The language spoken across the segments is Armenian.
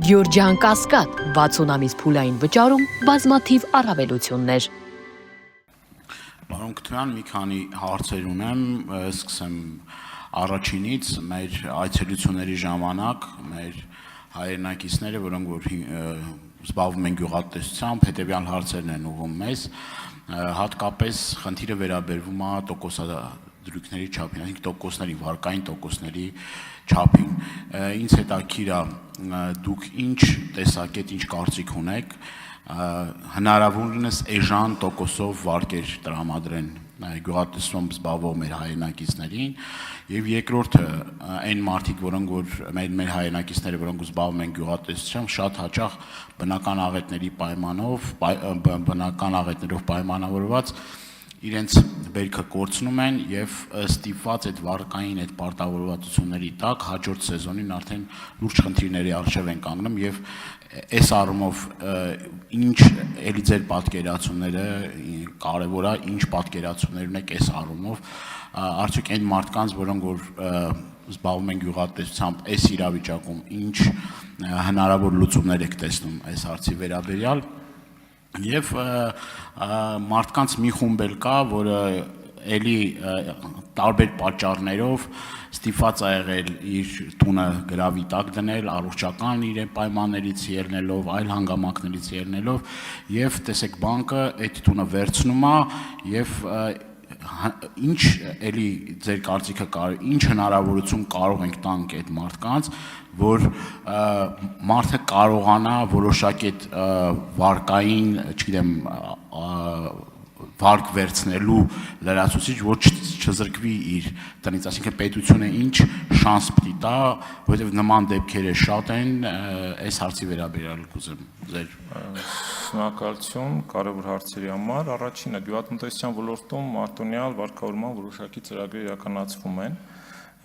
Գյորջյան Կասկադ 60 ամիս փուլային վճարում բազմաթիվ առավելություններ։ Պարոն Քթոյան, մի քանի հարցեր ունեմ, սկսեմ առաջինից, մեր այցելությունների ժամանակ մեր հայրենակիցները, որոնք որ զբաղվում են գյուղատնտեսությամբ, հետևյալ հարցերն են ուղղում մեզ, հատկապես խնդիրը վերաբերվում է տոկոսադրույքների չափին, այսինքն տոկոսների, վարկային տոկոսների չափին։ Ինձ հետաքրքիր է դուք ինչ տեսակետ, ինչ կարծիք ունեք, հնարավորինս էժան տոկոսով վարկեր տրամադրեն գյուղատնտեսությամբ զբաղվող մեր հայրենակիցներին, եւ երկրորդը այն մարդիկ, որոնք որ մեր հայրենակիցները, որոնք զբաղվում են գյուղատնտեսությամբ, շատ հաճախ բնական աղետներով պայմանավորված իրենց բերքը կորցնում են եւ ստիպված այդ վարկային այդ պարտավորվածությունների տակ հաջորդ սեզոնին արդեն լուրջ խնդիրների առջև են կանգնում եւ այս առումով ինչ էլի ձեր պատկերացումները կարեւոր է, ինչ պատկերացումներ ունեք այս առումով, արդյոք այն մարդկանց, որոնք որ զբաղվում են գյուղատնտեսությամբ, այս իրավիճակում ինչ հնարավոր լուծումներ եք տեսնում այս հարցի վերաբերյալ եւ մարդկանց մի խումբ էլ կա, որը էլի տարբեր պատճառներով ստիպված է եղել իր տունը գրավի տակ դնել, առողջական իր պայմաններից ելնելով, այլ հանգամանքներից ելնելով եւ տեսեք բանկը այդ տունը վերցնում է եւ ինչ էլի ձեր կարծիքը ինչ հնարավորություն կարող ենք տանք այդ մարդկանց, որ մարդը կարողանա որոշակի այդ վարկային, չգիտեմ, վարկ վերցնելու լրացուցիչ, որ չզրկվի իր տնից, այսինքն պետությունը ինչ շանս պիտի տա, որովհետև նման դեպքերը շատ են, այս հարցի վերաբերյալ կուզեմ ձեր։ Շնորհակալություն կարևոր հարցերի համար։ Առաջինը գյուղատնտեսության ոլորտում մարտոնյալ վարկավորման որոշակի ծրագրեր իրականացվում են։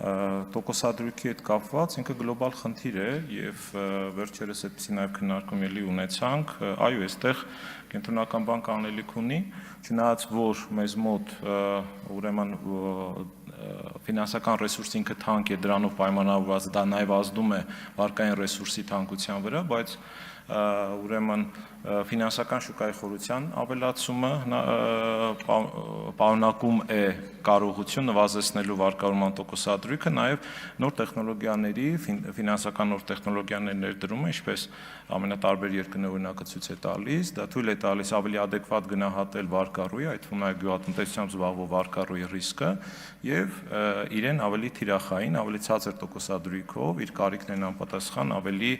Տոկոսադրույքի հետ կապված ինքը գլոբալ խնդիր է եւ վերջերս այդպիսի նաեւ քննարկում ելի ունեցանք, այո, այստեղ կենտրոնական բանկը անելիք ունի, չնայած որ մեզ մոտ ուրեմն ֆինանսական ռեսուրսը ինքը թանկ է, դրանով պայմանավորված դա նաեւ ազդում է վարկային ռեսուրսի թանկության վրա, բայց ուրեմն ֆինանսական շուկայի խորության ավելացումը պարունակում է կարողություն նվազեցնելու վարկավորման տոկոսադրույքը, նաև նոր տեխնոլոգիաների, ֆինանսական նոր տեխնոլոգիաների ներդրումը, ինչպես ամենատարբեր երկրների օրինակը ցույց է տալիս, դա թույլ է տալիս ավելի adekvat գնահատել վարկառուի, այդ թվում նաև գյուղատնտեսությամբ զբաղվող վարկառուի ռիսկը եւ իրեն ավելի թիրախային, ավելի ցածր տոկոսադրույքով իր կարիքներն անպատասխան ավելի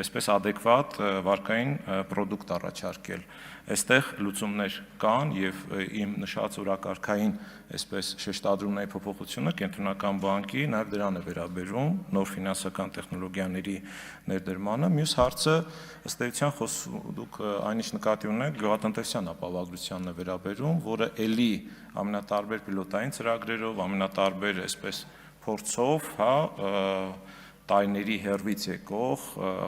այսպես adekvat վարկային պրոդուկտ առաջարկել։ Այստեղ լուծումներ կան եւ իմ նշած օրակարգային այսպես շեշտադրումների փոփոխությունը կենտրոնական բանկի նաեւ դրան է վերաբերում նոր ֆինանսական տեխնոլոգիաների ներդրմանը։ Մյուս հարցը ըստ էության դուք այնինչ նկատի ունեք գյուղատնտեսության ապահովագրությանն է վերաբերում, որը ելի ամենատարբեր պիլոտային ծրագրերով, ամենատարբեր այսպես փորձով, տարիների հեռվից եկող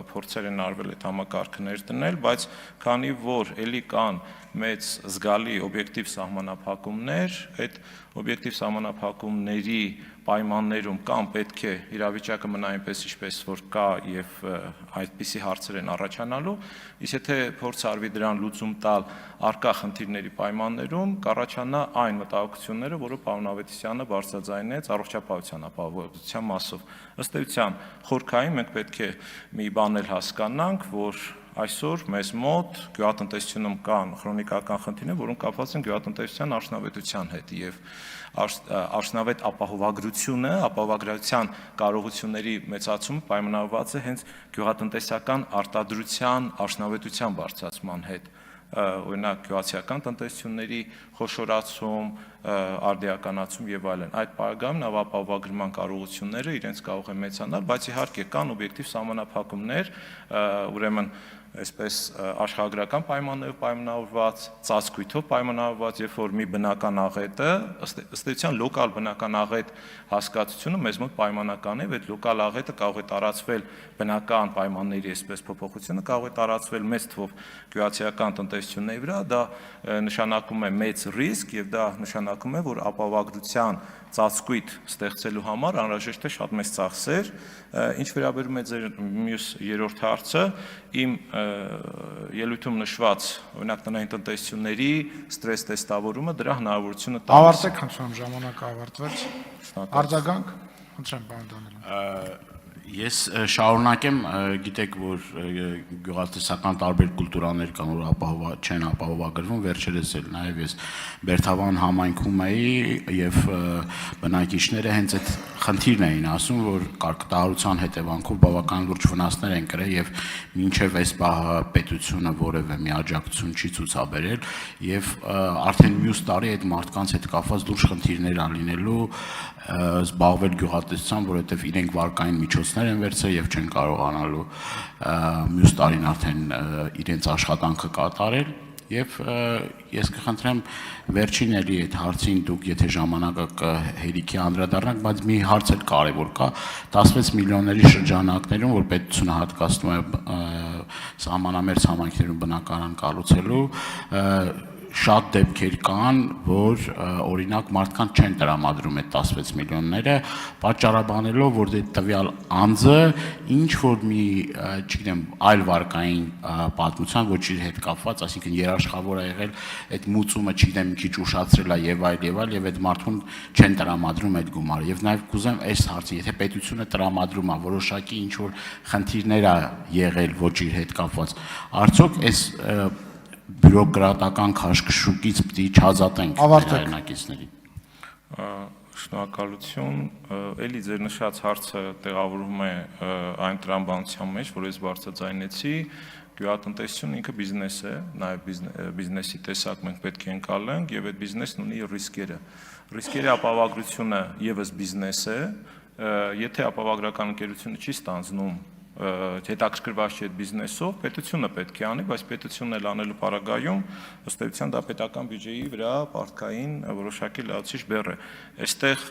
փորձեր են արվել այդ համակարգը ներդնել, բայց քանի որ էլի կան մեծ զգալի օբյեկտիվ սահմանափակումներ, այդ օբյեկտիվ սահմանափակումների պայմաններում կամ պետք է իրավիճակը մնա այնպես ինչպես որ կա եւ այդպիսի հարցեր են առաջանալու, իսկ եթե փորձ արվի դրան լուծում տալ արկա խնդիրների պայմաններում, կառաջանա այն մտահոգությունները, որը պարոն Ավետիսյանը բարձրաձայնեց առողջապահության ապահովության մասով։ Ըստ էության խորքային մենք պետք է մի բան էլ հասկանանք, որ այսօր մեզ մոտ գյուղատնտեսությունում կան քրոնիկական խնդիրներ, որոնք կապված են գյուղատնտեսության արդյունավետության հետ եւ արդյունավետ ապահովագրության կարողությունների մեծացումը պայմանավորված է հենց գյուղատնտեսական արտադրության արդյունավետության բարձրացման հետ։ Օրինակ գյուղացիական տնտեսությունների խոշորացում, արդիականացում եւ այլն։ Այդ պարագայում նավապահովագրման կարողությունները իրենց կարող են մեծանալ, բայց իհարկե կան օբյեկտիվ սահմանափակումներ, ուրեմն այսպես աշխարհագրական պայմաններով պայմանավորված, ծածկույթով պայմանավորված, երբ որ մի բնական աղետը, ըստ էության լոկալ բնական աղետ հասկացությունը մեզ մոտ պայմանական է, այդ լոկալ աղետը կարող է տարածվել բնական պայմանների այսպես փոփոխությունը կարող է տարածվել մեծ թվով գյուղացիական տնտեսությունների վրա, դա նշանակում է մեծ ռիսկ եւ դա նշանակում է, որ ապահովագրության ծածկույթ ստեղծելու համար անհրաժեշտ է շատ մեծ ծախսեր, ինչ վերաբերում է ձեր մյուս երրորդ հարցը, իմ ելույթում նշված օրինակ տնային տնտեսությունների ստրես տեստավորումը դրա հնարավորությունը տալիս է։ Ավարտեք, խնդրում, ժամանակը ավարտվեց։ Արձագանք, խնդրեմ, պարոն Դանիելյան։ Ես շարունակեմ, գիտեք, որ գյուղատնտեսական տարբեր կուլտուրաներ կան, որ չեն ապահովագրվում, վերջերս էլ նաև ես Բերթավան համայնքում էի եւ բնակիչները հենց այդ խնդիրն էին ասում, որ կարգտահարության հետևանքով բավական լուրջ վնասներ են կրել եւ մինչեւ այս պետությունը որևէ մի աջակցություն չի ցուցաբերել եւ արդեն մյուս տարի այդ մարդկանց հետ կապված լուրջ խնդիրներ ան լինելու զբաղվել գյուղատնտեսությամբ, որովհետեւ իրենք վարկային միջոցներ են վերցրել եւ չեն կարողանալու մյուս տարին արդեն իրենց աշխատանքը կատարել եւ ես կխնդրեմ վերջին էլի այդ հարցին դուք եթե ժամանակը կհերիքի անդրադառնաք, բայց մի հարց էլ կարեւոր կա 16 միլիոնների շրջանակներում, որ պետությունը հատկացնում է սահմանամերձ համայնքներում բնակարան կառուցելու շատ դեպքեր կան, որ օրինակ մարդկանց չեն տրամադրում այդ 16 միլիոնները, պատճառաբանելով, որ այդ տվյալ անձը ինչ որ մի, չգիտեմ, այլ վարկային պատմության, ոչ իր հետ կապված, այսինքն երաշխավոր է եղել, այդ մուծումը, չգիտեմ, մի քիչ ուշացրել է եւ այլ, այդ մարդուն չեն տրամադրում այդ գումարը։ Եվ նաեւ կուզեմ այս հարցը, եթե պետությունը տրամադրում է որոշակի ինչ որ խնդիրներ է եղել ոչ իր հետ կապված, արդյոք այս բյուրոկրատական քաշքշուկից պիտի չազատենք հայրենակիցներին։ Շնորհակալություն, էլի ձեր նշած հարցը տեղավորվում է այն տրամաբանության մեջ, որ ես բարձրաձայնեցի, գյուղատնտեսությունը ինքը բիզնես է, նաև բիզնեսի տեսակ մենք պետք է ընկալենք եւ այդ բիզնեսն ունի ռիսկերը։ Ռիսկերի ապահովագրությունը եւս բիզնես է, եթե ապահովագրական ընկերությունը չի ստանձնում հետաքրքրված չի այդ բիզնեսով, պետությունը պետք է անի, բայց պետությունն էլ անելու պարագայում ըստ էության դա պետական բյուջեի վրա պարտքային որոշակի լրացուցիչ բեռ է։ Այստեղ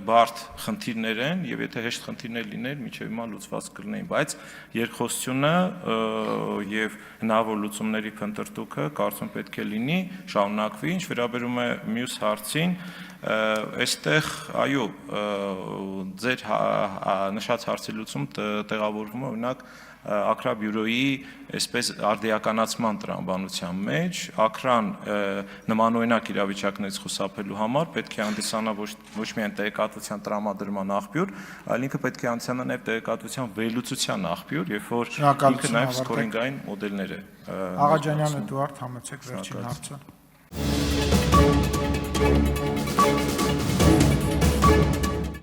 բարդ խնդիրներ են եւ եթե հեշտ խնդիրներ լիներ, միջև հիմա լուծված կլինեին, բայց երկխոսությունը եւ հնարավոր լուծումների փնտրտուքը կարծում պետք է լինի, շարունակվի, ինչ վերաբերում է մյուս հարցին, այստեղ այո ձեր նշած հարցի լուծում տեղավորվում է օրինակ ակրաբյուրոյի այսպես արդիականացման տրամաբանության մեջ ակրան նմանօրինակ իրավիճակներից խուսափելու համար պետք է հանդիսանա ոչ միայն տեղեկատվության տրամադրման աղբյուր, այլ ինքը պետք է հանդիսանա նաև տեղեկատվության վերլուծության աղբյուր, երբ որ ինքը նաև սկորինգային մոդելներ է։ Աղաջանյան Էդուարդ, համեցեք վերջին հարցը։